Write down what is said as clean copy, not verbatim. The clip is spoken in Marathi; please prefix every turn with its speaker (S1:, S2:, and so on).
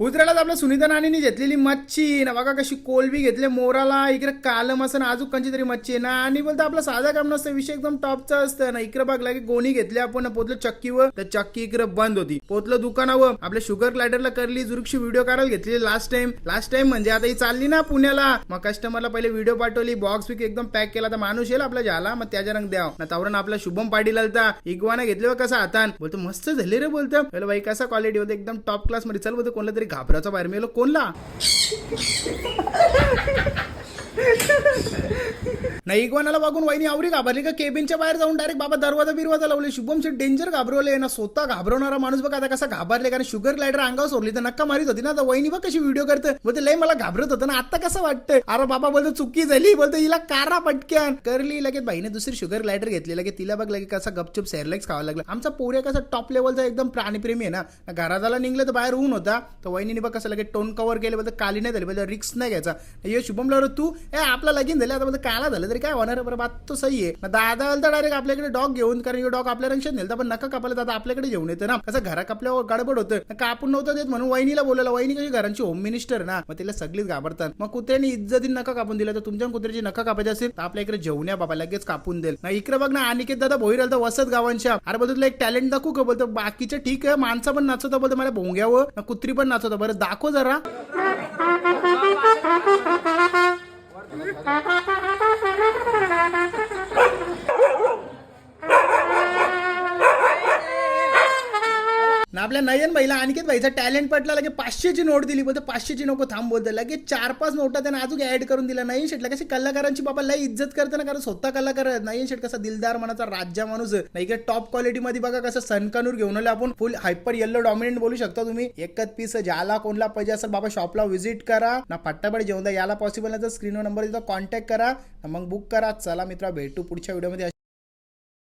S1: उतरायलाच आपल्या सुनीता नानीने घेतलेली मच्छी ना बघा कशी कोलबी घेतले मोराला इकडे कालम असं ना अजून कोणची तरी मच्छी आहे ना आणि बोलतो आपला साधा काम नसतं विषय एकदम टॉपचा असतं ना इकडे बघ लागे गोणी घेतली आपण पोचलो चक्कीवर तर चक्की इकडे बंद होती पोचलो दुकानावर आपल्या शुगर ग्लायडरला करली जुरुक्षी व्हिडिओ करायला घेतली लास्ट टाइम म्हणजे आता ही चालली ना पुण्याला मग कस्टमरला पहिले व्हिडिओ पाठवली बॉक्स विक एकदम पॅक केला तर माणूस येईल आपला झाला मग त्याच्या रंग द्याव ना तावरण आपला शुभम पाटील आलता इगवाना घेतले कसा हातान बोलतो मस्त झाले रे बोलतो बाई कसा क्वालिटी होते एकदम टॉप क्लास मध्ये चल बोलतो कोणला तरी घाबराचा बाहेर मेलो कोणला नाही इगवानाला बघून वहिनी आवरी घाबरली का केबिनच्या बाहेर जाऊन डायरेक्ट बाबा दरवाजा लावले शुभम शेठ डेंजर घाबरवले ना स्वतः घाबरवणारा माणूस बघा आता कसा घाबरले कारण शुगर ग्लायडर अंगावर सोडली तर नक्का मारित होती ना तर वहिनी बघ कशी व्हिडिओ करते बोलते लय मला घाबरत होतं ना आता कसं वाटतंय अरे बाबा बोलतो चुकी झाली बोलतो हिला कारा पटक्यान करली लगेच बाईने दुसरी शुगर ग्लायडर घेतली लगे तिला बघ लगे कसा गपचूप सेरलेक्स खावा लागला आमचा पोऱ्या कसा टॉप लेवलचा एकदम प्राणीप्रेमी आहे ना घराला निघलं तर बाहेर ऊन होता तर वहिनीने बघ कसं लगे टोन कव्हर केले बोलतो काली नाही झाली बोलतो रिक्स नाही घ्यायचा ये शुभमला तू आपला लगीन झालं आता बोलतो काला झालं तरी काय होणार बरं बात तो सही आहे दादा आलता डायरेक्ट आपल्याकडे डॉग घेऊन कारण हे डॉग आपल्या रंगशात नेलता पण नका कापायला दादा आपल्याकडे घेऊन येतं ना कसं घरा कापल्यावर गडबड होतं कापून नव्हतं देत म्हणून वहिनीला बोलायला वहिनी कशी घरांची होम मिनिस्टर ना मग तिला सगळीच घाबरतात मग कुत्र्याने इज्जतीने नका कापून दिला तर तुमच्या कुत्र्याची नका कापायची असेल तर आपल्या इकडे जेवण्या बाबा लगेच कापून देईल ना इकडे बघ ना अनिकेत दादा भोईर आलता वसत गावांच्या अरे बोलतो तुला एक टॅलेंट दाखवू का बोलतो बाकीचं ठीक आहे माणसं पण नाचवता बोलतो मला भोंग्यावर ना कुत्री पण नाचवता बरं दाखव जरा ना आपल्या नयन भाईला अनिकेत भाईचा टॅलेंट पटला लगे 500ची नोट दिली बोलतो 500ची नको थांब बोलतो लगे 4-5 नोटा त्याने अजून ऍड करून दिला नयन शेटला कशी कलाकारांची बाबा लय इज्जत करते ना कारण स्वतः कलाकार नयन शेट कसा दिलदार मनाचा राज्य माणूस नाही का टॉप क्वालिटी मध्ये बघा कसं सनकानूर घेऊन आले आपण फुल हायपर येल्लो डॉमिनेंट बोलू शकता तुम्ही एकच पीस ज्याला कोणला पाहिजे असेल बाबा शॉपला व्हिजिट करा ना पट्टापट जेवण द्या याला पॉसिबल नाही तर स्क्रीनवर नंबर देतो कॉन्टॅक्ट करा मग बुक करा चला मित्रा भेटू पुढच्या व्हिडिओमध्ये